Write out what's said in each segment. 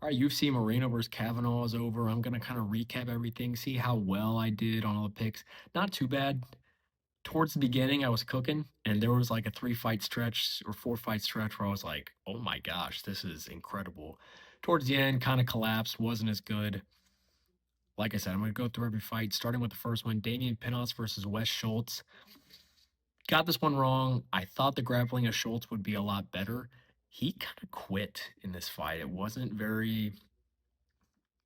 All right, UFC Moreno versus Kavanaugh is over. I'm gonna kind of recap everything, see how well I did on all the picks. Not too bad. Towards the beginning, I was cooking, and there was like a 3 fight stretch or 4 fight stretch where I was like, "Oh my gosh, this is incredible." Towards the end, kind of collapsed, wasn't as good. Like I said, I'm gonna go through every fight, starting with the first one: Damian Pinos versus Wes Schultz. Got this one wrong. I thought the grappling of Schultz would be a lot better. He kind of quit in this fight. It wasn't very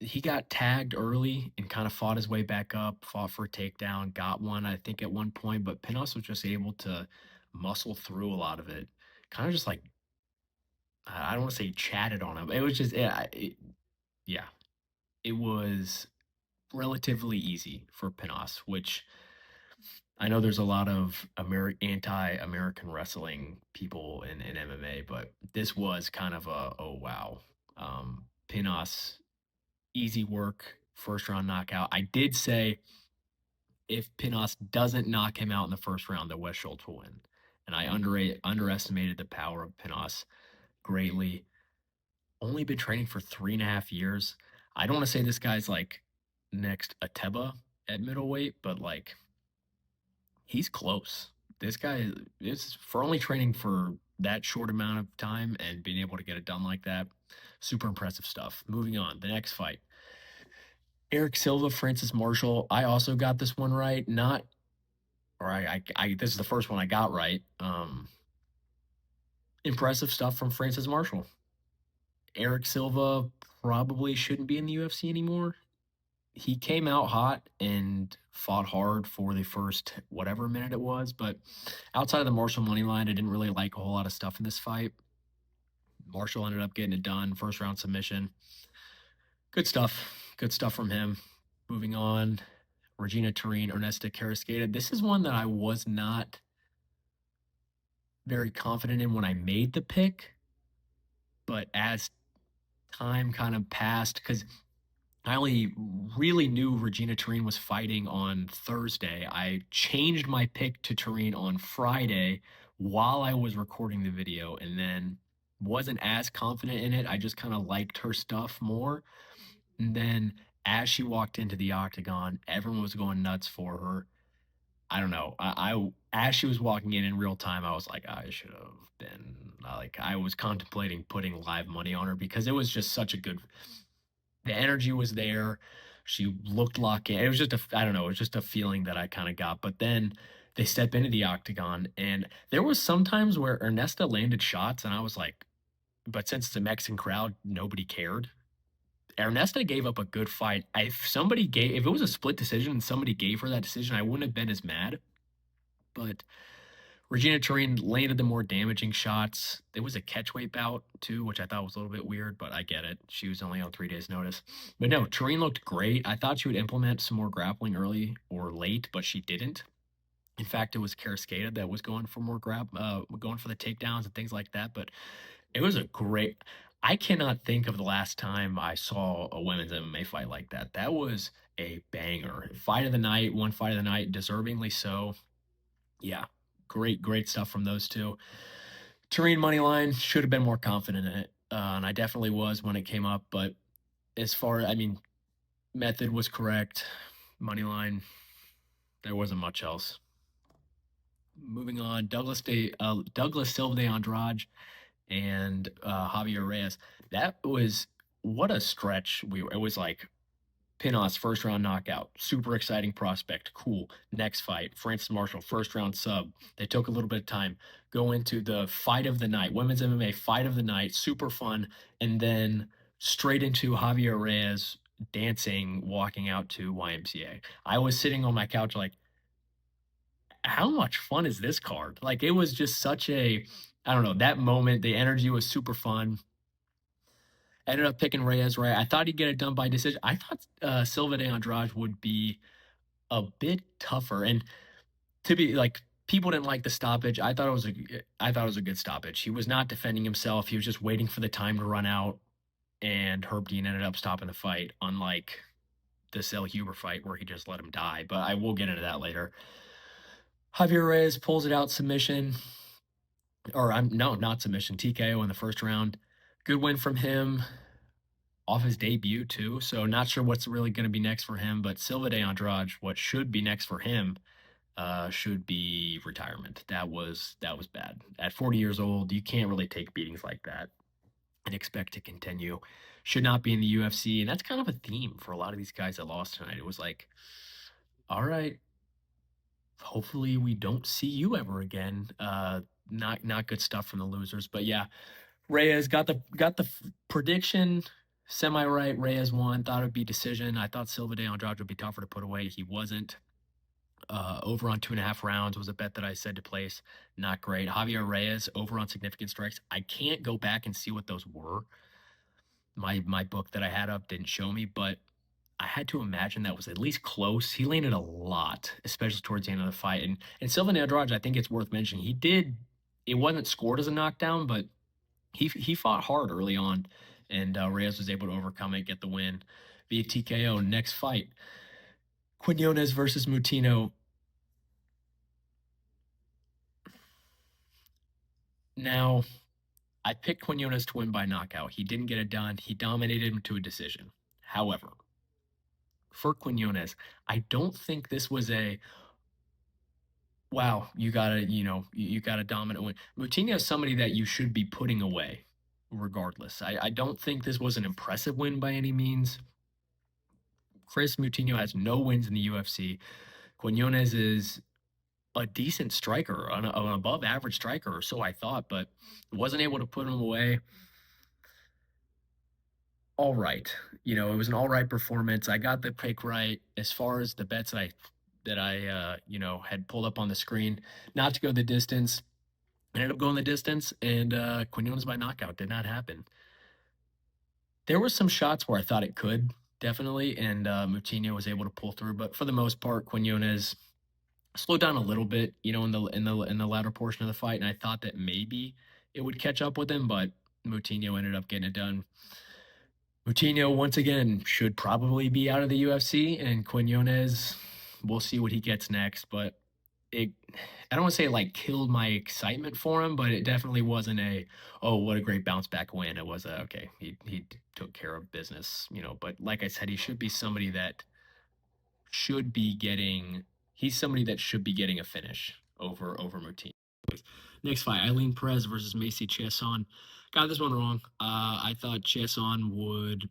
he got tagged early and kind of fought his way back up, fought for a takedown, got one, I think, at one point, but Pinos was just able to muscle through a lot of it. Kind of just like, I don't want to say chatted on him. It was just, yeah, it was relatively easy for Pinos, which I know there's a lot of anti-American wrestling people in MMA, but this was kind of a, oh, wow. Pinos, easy work, first round knockout. I did say if Pinos doesn't knock him out in the first round, that West Schultz will win. And I underestimated the power of Pinos greatly. Only been training for 3.5 years. I don't want to say this guy's like next Ateba at middleweight, but like he's close. This guy is for only training for that short amount of time and being able to get it done like that. Super impressive stuff. Moving on, the next fight. Eric Silva, Francis Marshall. I also got this one right. Not or this is the first one I got right. Impressive stuff from Francis Marshall. Eric Silva probably shouldn't be in the UFC anymore. He came out hot and fought hard for the first whatever minute it was, but outside of the Marshall money line, I didn't really like a whole lot of stuff in this fight. Marshall ended up getting it done, first round submission. Good stuff. Good stuff from him. Moving on, Regina Turin, Ernesta Carrasqueta. This is one that I was not very confident in when I made the pick, but as time kind of passed, because I only really knew Regina Turin was fighting on Thursday. I changed my pick to Turin on Friday while I was recording the video and then wasn't as confident in it. I just kind of liked her stuff more. And then as she walked into the octagon, everyone was going nuts for her. I don't know. As she was walking in real time, I was like, I should have been like I was contemplating putting live money on her because it was just such a good. The energy was there. She looked locked in. It was just I don't know. It was just a feeling that I kind of got. But then they step into the octagon, and there was some times where Ernesta landed shots, and I was like, but since it's a Mexican crowd, nobody cared. Ernesta gave up a good fight. If it was a split decision and somebody gave her that decision, I wouldn't have been as mad. But Regina Turin landed the more damaging shots. There was a catchweight bout too, which I thought was a little bit weird, but I get it. She was only on 3 days' notice. But no, Turin looked great. I thought she would implement some more grappling early or late, but she didn't. In fact, it was Carrasqueta that was going for more going for the takedowns and things like that. But it was a great. I cannot think of the last time I saw a women's MMA fight like that. That was a banger. Fight of the night, one fight of the night, deservingly so. Yeah, great stuff from those two. Turin money line should have been more confident in it, and I definitely was when it came up. But I mean, method was correct. Money line, there wasn't much else. Moving on, Douglas Silva de Andrade and Javier Reyes. That was what a stretch. It was like Pinos, first round knockout. Super exciting prospect. Cool. Next fight. Francis Marshall, first round sub. They took a little bit of time. Go into the fight of the night, women's MMA fight of the night. Super fun. And then straight into Javier Reyes dancing, walking out to YMCA. I was sitting on my couch like, how much fun is this card? Like, it was just such a, I don't know, that moment, the energy was super fun. Ended up picking Reyes right. I thought he'd get it done by decision. I thought Silva de Andrade would be a bit tougher. And to be like, people didn't like the stoppage. I thought it was a good stoppage. He was not defending himself. He was just waiting for the time to run out. And Herb Dean ended up stopping the fight, unlike the Cell Huber fight where he just let him die. But I will get into that later. Javier Reyes pulls it out submission, or I'm no, not submission, TKO in the first round. Good win from him. off his debut too. So not sure what's really going to be next for him. But Silva de Andrade, what should be next for him, should be retirement. That was bad. At 40 years old, you can't really take beatings like that and expect to continue. Should not be in the UFC, and that's kind of a theme for a lot of these guys that lost tonight. It was like, all right, hopefully we don't see you ever again. Not good stuff from the losers, but yeah, Reyes got the prediction semi right. Reyes won. Thought it'd be decision. I thought Silva de Andrade would be tougher to put away. He wasn't. Over on 2.5 rounds was a bet that I said to place. Not great. Javier Reyes over on significant strikes. I can't go back and see what those were. My book that I had up didn't show me, but I had to imagine that was at least close. He landed a lot, especially towards the end of the fight. And Sylvan Andrade, I think it's worth mentioning. He did. It wasn't scored as a knockdown, but he fought hard early on, and Reyes was able to overcome it, get the win via TKO. Next fight, Quinones versus Mutino. Now, I picked Quinones to win by knockout. He didn't get it done. He dominated him to a decision. However, for Quinones, I don't think this was a wow, you gotta, you got a dominant win. Moutinho is somebody that you should be putting away regardless. I don't think this was an impressive win by any means. Chris Moutinho has no wins in the UFC. Quinones is a decent striker, an above average striker, or so I thought, but wasn't able to put him away. All right. It was an all right performance. I got the pick right as far as the bets that I had pulled up on the screen, not to go the distance. Ended up going the distance, and Quinones by knockout did not happen. There were some shots where I thought it could definitely, and Moutinho was able to pull through, but for the most part, Quinones slowed down a little bit, in the latter portion of the fight, and I thought that maybe it would catch up with him, but Moutinho ended up getting it done. Moutinho, once again, should probably be out of the UFC, and Quinones, we'll see what he gets next. But it, I don't want to say it like killed my excitement for him, but it definitely wasn't oh, what a great bounce back win. It was okay, he took care of business, But like I said, he should be somebody that should be getting, he's somebody that should be getting a finish over Moutinho. Next fight, Eileen Perez versus Macy Chiasson. Got this one wrong. I thought Chiasson would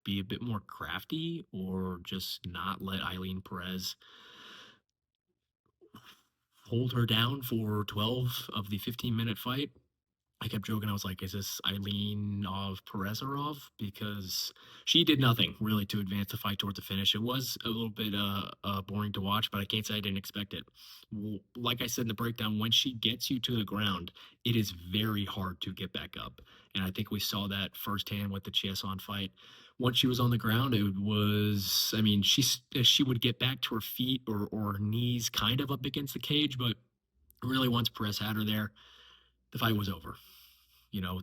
be a bit more crafty or just not let Eileen Perez hold her down for 12 of the 15-minute fight. I kept joking. I was like, is this Eileen of Perezarov? Because she did nothing really to advance the fight towards the finish. It was a little bit boring to watch, but I can't say I didn't expect it. Like I said in the breakdown, when she gets you to the ground, it is very hard to get back up. And I think we saw that firsthand with the Chiasson fight. Once she was on the ground, it was, I mean, she would get back to her feet or her knees kind of up against the cage, but really once Perez had her there, the fight was over.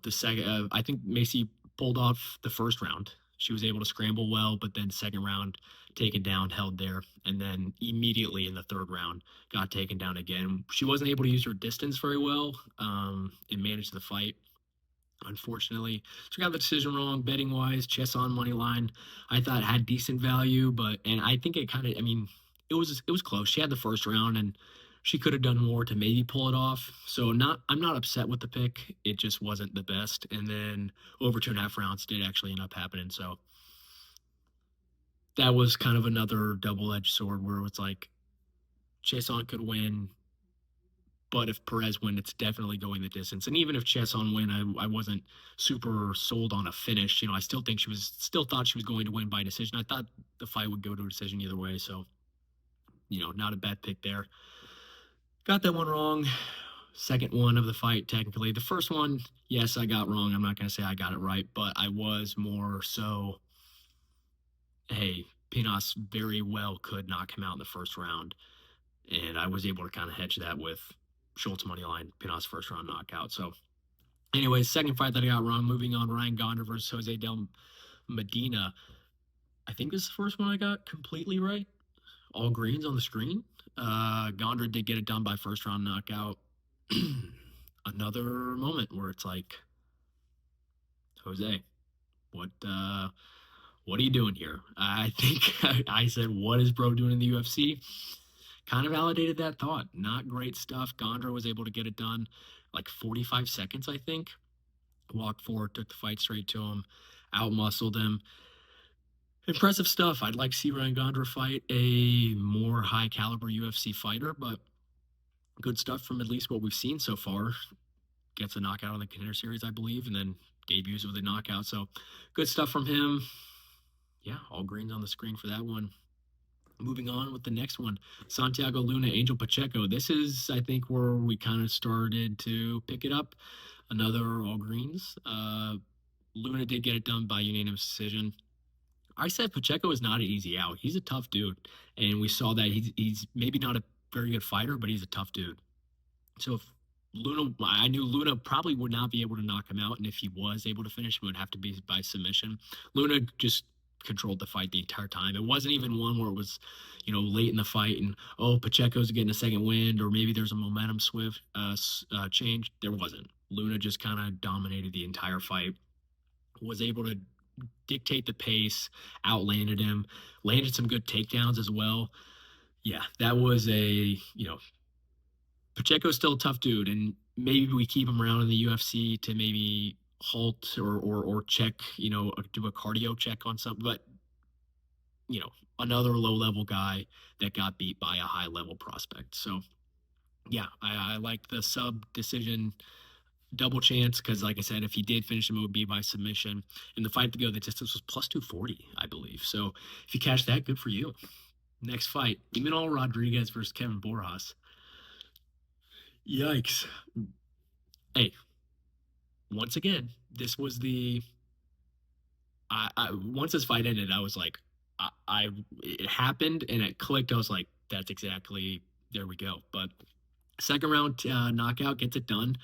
The second, I think Macy pulled off the first round. She was able to scramble well, but then second round, taken down, held there, and then immediately in the third round, got taken down again. She wasn't able to use her distance very well, and manage the fight. Unfortunately, so got the decision wrong betting wise. Chess on money line, I thought had decent value, and I think it kind of, I mean, it was close. She had the first round, and she could have done more to maybe pull it off. So I'm not upset with the pick. It just wasn't the best. And then over 2.5 rounds did actually end up happening. So that was kind of another double edged sword where it's like Chesson could win, but if Perez win, it's definitely going the distance. And even if Chesson win, I wasn't super sold on a finish. I still thought she was going to win by decision. I thought the fight would go to a decision either way. So, not a bad pick there. Got that one wrong. Second one of the fight, technically. The first one, yes, I got wrong. I'm not going to say I got it right, but I was more so, hey, Pinas very well could knock him out in the first round. And I was able to kind of hedge that with Schultz money line, Pinas first round knockout. So, anyways, second fight that I got wrong. Moving on, Ryan Gonder versus Jose Del Medina. I think this is the first one I got completely right. All greens on the screen. Gonder did get it done by first round knockout. Another moment where it's like, Jose, What are you doing here? I think I said, what is bro doing in the UFC? Kind of validated that thought. Not great stuff. Gondra was able to get it done like 45 seconds, I think. Walked forward, took the fight straight to him, outmuscled him. Impressive stuff. I'd like to see Ryan Gondra fight a more high caliber UFC fighter, but good stuff from at least what we've seen so far. Gets a knockout on the contender series, I believe, and then debuts with a knockout. So good stuff from him. Yeah, all greens on the screen for that one. Moving on with the next one, Santiago Luna, Angel Pacheco. This is, I think, where we kind of started to pick it up. Another all greens. Luna did get it done by unanimous decision. I said Pacheco is not an easy out. He's a tough dude, and we saw that he's maybe not a very good fighter, but he's a tough dude. So if Luna, I knew Luna probably would not be able to knock him out, and if he was able to finish, it would have to be by submission. Luna just controlled the fight the entire time. It wasn't even one where it was, late in the fight and Pacheco's getting a second wind, or maybe there's a momentum swift change. There wasn't. Luna just kind of dominated the entire fight. Was able to dictate the pace, outlanded him, landed some good takedowns as well. Yeah, that was Pacheco's still a tough dude, and maybe we keep him around in the UFC to maybe halt or check, do a cardio check on something. But another low level guy that got beat by a high level prospect. So yeah, I like the sub decision double chance because, like I said, if he did finish him, it would be by submission. And the fight to go, the distance was plus 240, I believe. So if you catch that, good for you. Next fight, Imanol Rodriguez versus Kevin Borjas. Yikes. Hey, once again, this was the. Once this fight ended, I was like, it happened and it clicked. I was like, that's exactly, there we go. But second round knockout gets it done.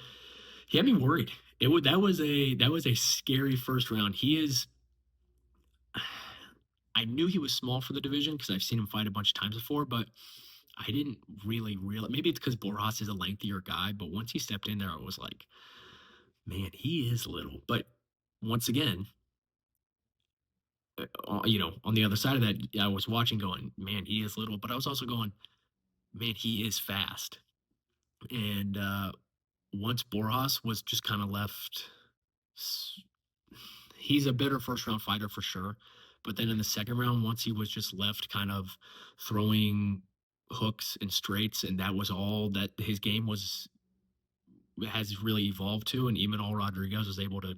He had me worried. That was a scary first round. He is. I knew he was small for the division because I've seen him fight a bunch of times before, but I didn't really realize. Maybe it's because Borjas is a lengthier guy, but once he stepped in there, I was like, man, he is little. But once again, on the other side of that, I was watching going, man, he is little, but I was also going, man, he is fast. And once Borjas was just kind of left, he's a better first round fighter for sure. But then in the second round, once he was just left kind of throwing hooks and straights, and that was all that his game has really evolved to. And Imanol Rodriguez was able to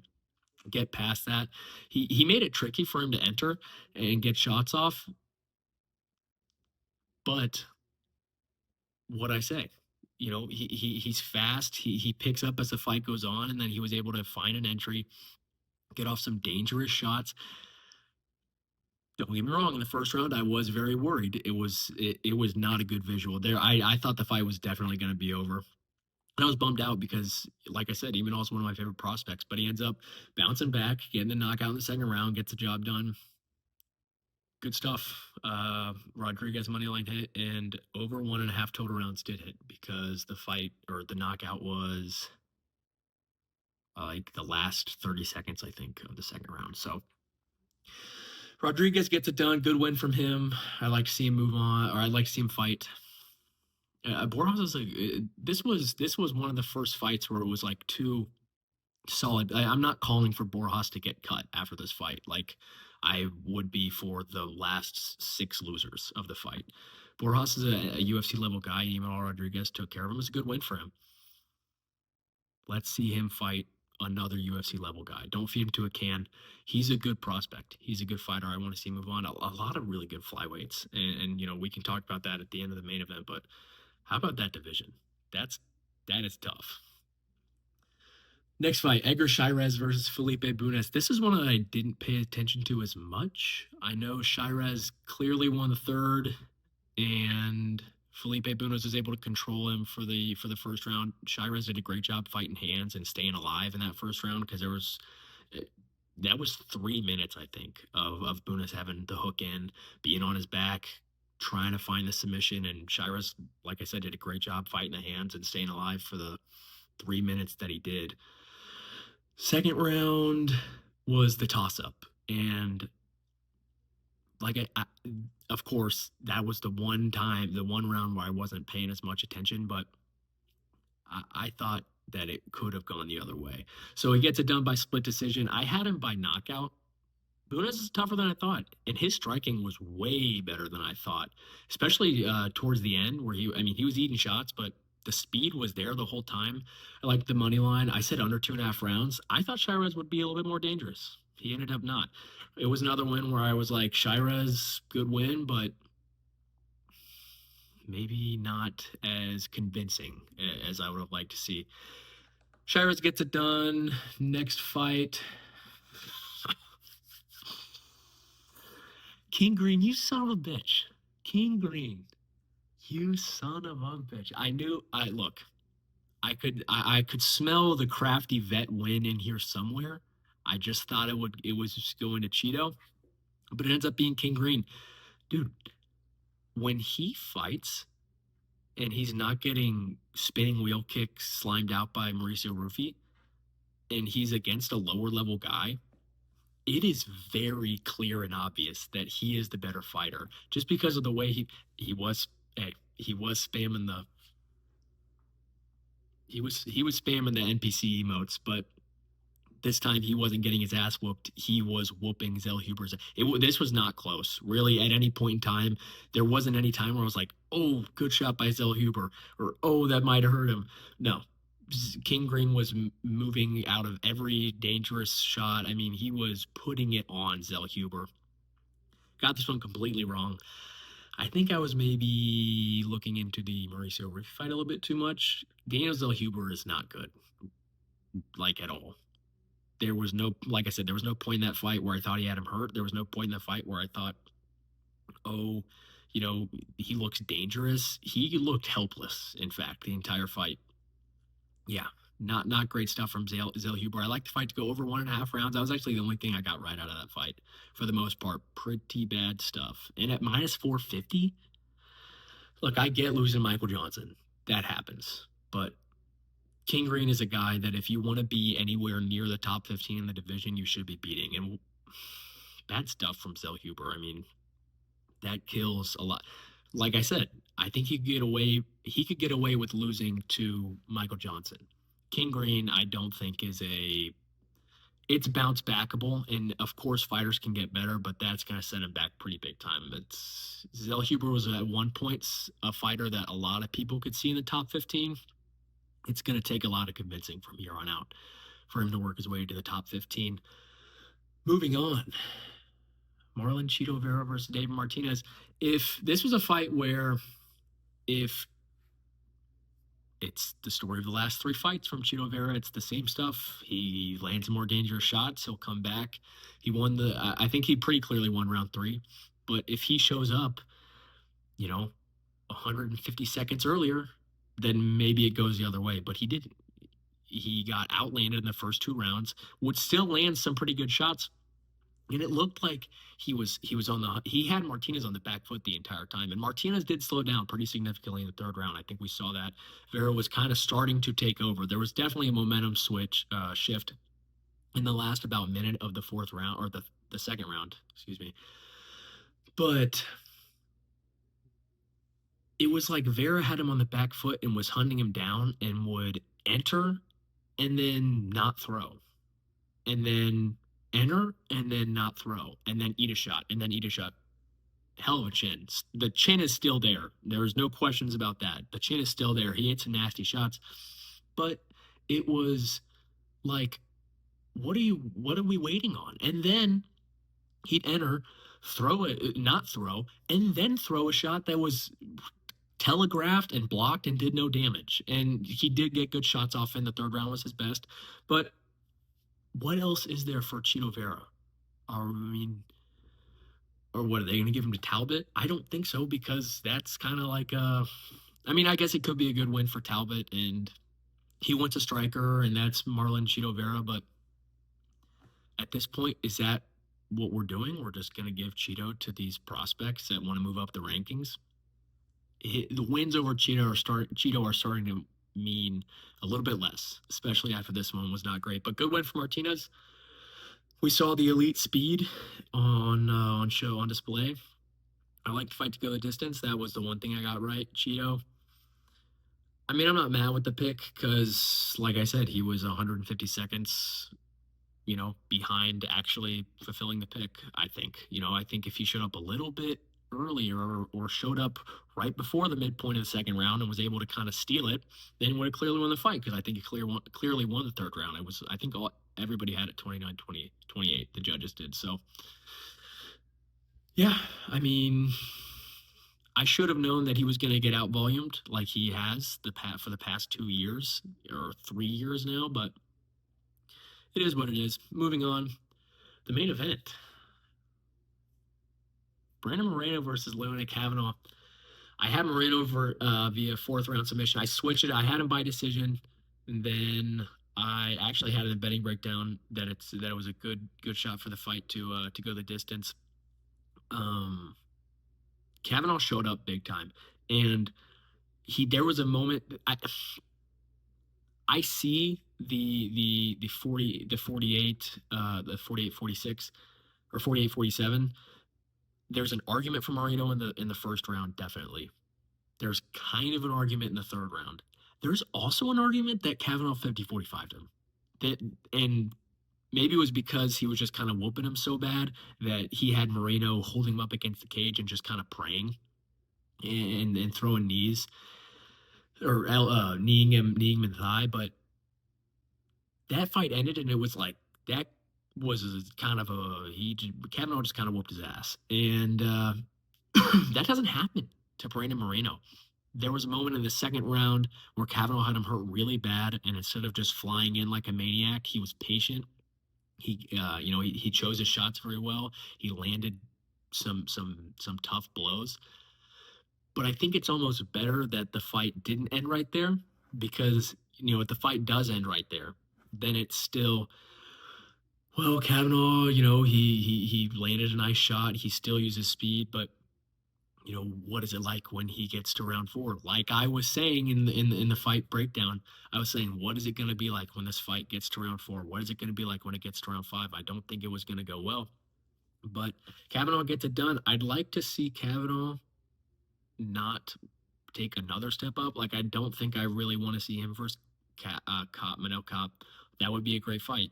get past that. He made it tricky for him to enter and get shots off. But what I say, he's fast. He picks up as the fight goes on, and then he was able to find an entry, get off some dangerous shots. Don't get me wrong. In the first round, I was very worried. It was not a good visual there. I thought the fight was definitely going to be over. And I was bummed out because, like I said, Imanol is one of my favorite prospects, but he ends up bouncing back, getting the knockout in the second round, gets the job done. Good stuff. Rodriguez money line hit, and over 1.5 total rounds did hit because the fight or the knockout was like the last 30 seconds, I think, of the second round. So Rodriguez gets it done. Good win from him. I like to see him move on, or I like to see him fight. Borjas was like, this was one of the first fights where it was like two solid. I'm not calling for Borjas to get cut after this fight, like I would be for the last six losers of the fight. Borjas is a UFC level guy, and even Rodriguez took care of him. It was a good win for him. Let's see him fight another UFC level guy. Don't feed him to a can. He's a good prospect. He's a good fighter. I want to see him move on. A lot of really good flyweights, and we can talk about that at the end of the main event. But how about that division? That is tough. Next fight, Edgar Shirez versus Felipe Bunes. This is one that I didn't pay attention to as much. I know Shirez clearly won the third, and Felipe Bunes was able to control him for the first round. Shirez did a great job fighting hands and staying alive in that first round because that was 3 minutes, I think, of Bunes having the hook in, being on his back, trying to find the submission, and Shirez, like I said, did a great job fighting the hands and staying alive for the 3 minutes that he did. Second round was the toss up. And like of course, that was the one time, the one round where I wasn't paying as much attention, but I thought that it could have gone the other way. So he gets it done by split decision. I had him by knockout. Buenas is tougher than I thought, and his striking was way better than I thought, especially towards the end where I mean, he was eating shots, but the speed was there the whole time. I like the money line. I said under 2.5 rounds. I thought Shirez would be a little bit more dangerous. He ended up not. It was another win where I was like, Shirez, good win, but maybe not as convincing as I would have liked to see. Shirez gets it done. Next fight. King Green, you son of a bitch. King Green, you son of a bitch. I knew I look, I could smell the crafty vet win in here somewhere. I just thought it was just going to Cheeto, but it ends up being King Green. Dude, when he fights and he's not getting spinning wheel kicks slimed out by Mauricio Rufy, and he's against a lower level guy, it is very clear and obvious that he is the better fighter just because of the way he was hey, he was spamming the NPC emotes, but this time he wasn't getting his ass whooped. He was whooping Zellhuber's. This was not close, really. At any point in time, there wasn't any time where I was like, "Oh, good shot by Zellhuber," or "Oh, that might have hurt him." No, King Green was moving out of every dangerous shot. I mean, he was putting it on Zellhuber. Got this one completely wrong. I think I was maybe looking into the Mauricio Rufy fight a little bit too much. Daniel Zellhuber is not good, like at all. There was no, like I said, there was no point in that fight where I thought he had him hurt. There was no point in that fight where I thought, oh, he looks dangerous. He looked helpless, in fact, the entire fight. Yeah, not great stuff from Zellhuber. I like the fight to go over 1.5 rounds. That was actually the only thing I got right out of that fight for the most part. Pretty bad stuff. And at minus 450, look, I get losing Michael Johnson. That happens. But King Green is a guy that if you want to be anywhere near the top 15 in the division, you should be beating. And bad stuff from Zellhuber. I mean, that kills a lot. Like I said, I think he could get away with losing to Michael Johnson. King Green, I don't think it's bounce backable, and of course fighters can get better, but that's going to set him back pretty big time. It's Zellhuber was at one point a fighter that a lot of people could see in the top 15. It's going to take a lot of convincing from here on out for him to work his way to the top 15. Moving on, Marlon Chito Vera versus David Martinez. If this was a fight where, if it's the story of the last three fights from Chito Vera, it's the same stuff. He lands more dangerous shots. He'll come back. I think he pretty clearly won round three. But if he shows up, 150 seconds earlier, then maybe it goes the other way. But he didn't. He got outlanded in the first 2 rounds, would still land some pretty good shots. And it looked like he had Martinez on the back foot the entire time. And Martinez did slow down pretty significantly in the third round. I think we saw that. Vera was kind of starting to take over. There was definitely a momentum shift in the last about minute of the fourth round, or the second round, excuse me. But it was like Vera had him on the back foot and was hunting him down and would enter and then not throw. And then enter and then not throw. And then eat a shot and then eat a shot. Hell of a chin. The chin is still there. There's no questions about that. The chin is still there. He hit some nasty shots. But it was like, what are we waiting on? And then he'd enter, throw it, not throw, and then throw a shot that was telegraphed and blocked and did no damage. And he did get good shots off in the third round, was his best. But what else is there for Chito Vera? Or what, are they going to give him to Talbot? I don't think so, because that's kind of like I guess it could be a good win for Talbot, and he wants a striker, and that's Marlon Chito Vera. But at this point, is that what we're doing? We're just going to give Chito to these prospects that want to move up the rankings. The wins over Chito are starting to mean a little bit less, especially after this one was not great. But good win for Martinez. We saw the elite speed on show on display. I like to fight to go the distance. That was the one thing I got right. Cheeto. I mean, I'm not mad with the pick because, like I said, he was 150 seconds, behind actually fulfilling the pick. I think if he showed up a little bit earlier or showed up right before the midpoint of the second round and was able to kind of steal it, then he would have clearly won the fight because I think he clearly won the third round. I think everybody had it 29, 20, 28. The judges did. So, yeah, I mean, I should have known that he was going to get out volumed like he has for the past 2 years or 3 years now, but it is what it is. Moving on, the main event: Brandon Moreno versus Leonard Kavanaugh. I had Moreno via fourth round submission. I switched it. I had him by decision, and then I actually had in the betting breakdown that it was a good shot for the fight to go the distance. Kavanaugh showed up big time, and there was a moment. I see the 48 46 or 48 47. There's an argument for Moreno in the first round, definitely. There's kind of an argument in the third round. There's also an argument that Kavanaugh 50-45'd him. That and maybe it was because he was just kind of whooping him so bad that he had Moreno holding him up against the cage and just kind of praying and throwing knees or kneeing him in the thigh. But that fight ended and it was like that was kind of Kavanaugh just kind of whooped his ass. And that doesn't happen to Brandon Moreno. There was a moment in the second round where Kavanaugh had him hurt really bad, and instead of just flying in like a maniac, he was patient. He chose his shots very well. He landed some tough blows. But I think it's almost better that the fight didn't end right there because if the fight does end right there, then it's still Kavanaugh. He landed a nice shot. He still uses speed, but what is it like when he gets to round four? Like I was saying in the fight breakdown, I was saying, what is it going to be like when this fight gets to round four? What is it going to be like when it gets to round five? I don't think it was going to go well, but Kavanaugh gets it done. I'd like to see Kavanaugh not take another step up. Like I don't think I really want to see him versus Manel Cop. That would be a great fight,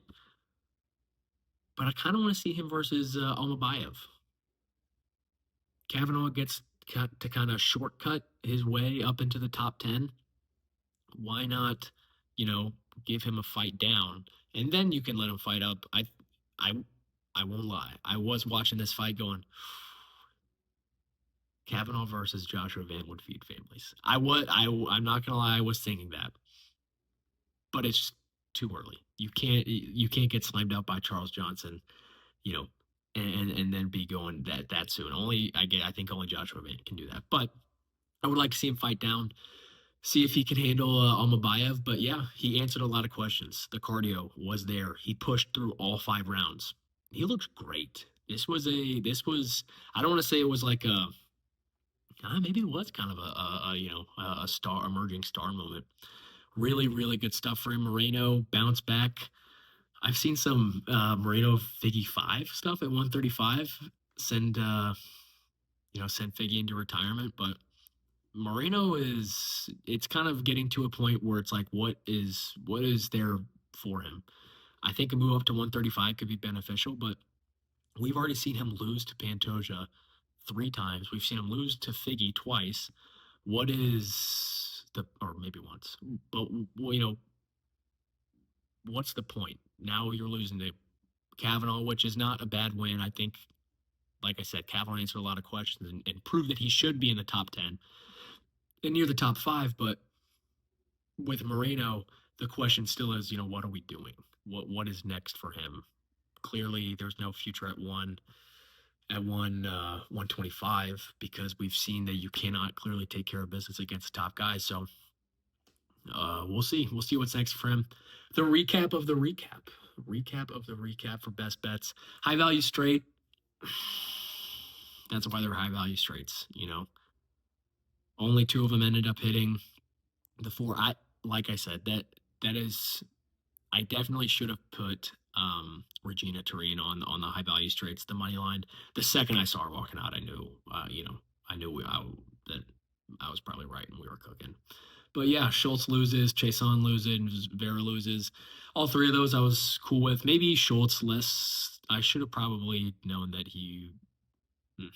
but I kind of want to see him versus Almabayev. Kavanaugh gets to kind of shortcut his way up into the top 10. Why not, you know, give him a fight down and then you can let him fight up? I, I won't lie. I was watching this fight going, Kavanaugh versus Joshua Van would feed families. I'm not gonna lie. I was thinking that, but it's too early. You can't get slammed out by Charles Johnson, you know, and then be going that soon. I think only Joshua Van can do that. But I would like to see him fight down, see if he can handle Almabayev. But yeah, he answered a lot of questions. The cardio was there. He pushed through all 5 rounds. He looked great. I don't want to say it was like maybe it was kind of a star emerging star moment. Really, really good stuff for him. Moreno bounce back. I've seen some Moreno Figgy 5 stuff at 135. Send Figgy into retirement, but Moreno it's kind of getting to a point where it's like what is there for him? I think a move up to 135 could be beneficial, but we've already seen him lose to Pantoja 3 times. We've seen him lose to Figgy twice. What is or maybe once, but what's the point? Now you're losing to Kavanaugh, which is not a bad win. I think, like I said, Kavanaugh answered a lot of questions and proved that he should be in the top 10 and near the top 5. But with Moreno, the question still is, what are we doing? What is next for him? Clearly, there's no future at 125 because we've seen that you cannot clearly take care of business against top guys. So we'll see. We'll see what's next for him. The recap of the recap. Recap of the recap for best bets. High value straight. That's why they're high value straights. Only 2 of them ended up hitting. The 4, like I said, that is. I definitely should have put Regina Torino on the high value straights, the money line. The second I saw her walking out, I knew, I knew that I was probably right and we were cooking. But yeah, Schultz loses, Chason loses, Vera loses. All three of those I was cool with. Maybe Schultz less. I should have probably known that he. hmm,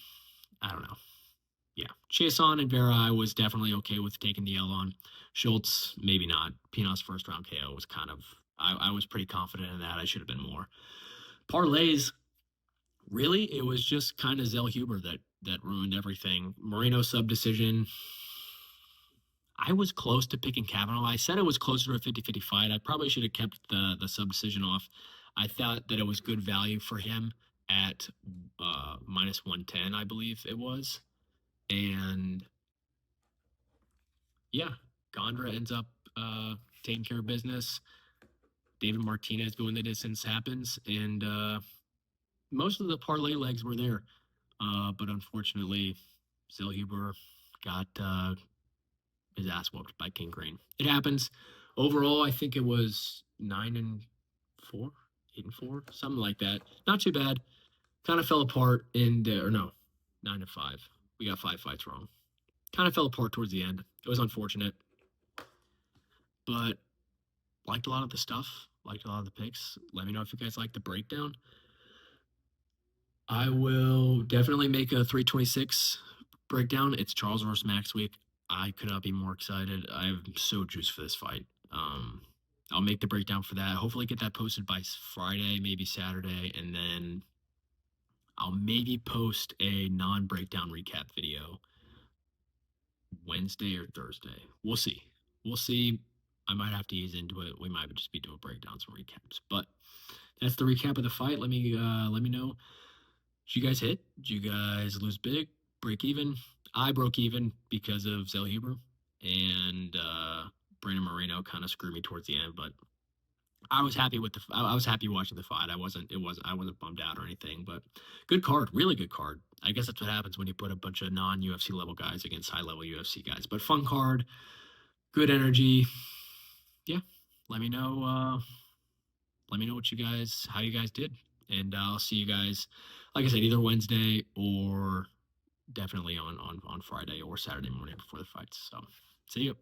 I don't know. Yeah, Chason and Vera, I was definitely okay with taking the L on. Schultz, maybe not. Pinot's first round KO was kind of. I was pretty confident in that. I should have been more. Parlays, really, it was just kind of Zell Huber that ruined everything. Moreno sub decision. I was close to picking Kavanaugh. I said it was closer to a 50-50 fight. I probably should have kept the sub decision off. I thought that it was good value for him at minus 110, I believe it was. And yeah, Gondra ends up taking care of business. David Martinez going the distance happens. And most of the parlay legs were there. But unfortunately, Zellhuber got his ass whooped by King Green. It happens. Overall, I think it was 9-4, 8-4, something like that. Not too bad. Kind of fell apart in or no, 9-5. We got 5 fights wrong. Kind of fell apart towards the end. It was unfortunate, but liked a lot of the stuff. Liked a lot of the picks. Let me know if you guys like the breakdown. I will definitely make a 326 breakdown. It's Charles versus Max week. I could not be more excited. I'm so juiced for this fight. I'll make the breakdown for that. Hopefully, get that posted by Friday, maybe Saturday, and then I'll maybe post a non-breakdown recap video Wednesday or Thursday. We'll see. We'll see. I might have to ease into it. We might just be doing breakdowns and recaps. But that's the recap of the fight. Let me know. Did you guys hit? Did you guys lose big? Break even? I broke even because of Zellhuber and Brandon Moreno kind of screwed me towards the end, but I was happy with I was happy watching the fight. I wasn't bummed out or anything, but good card, really good card. I guess that's what happens when you put a bunch of non UFC level guys against high level UFC guys. But fun card, good energy. Yeah, let me know. Let me know how you guys did, and I'll see you guys. Like I said, either Wednesday or definitely on Friday or Saturday morning before the fights. So see you.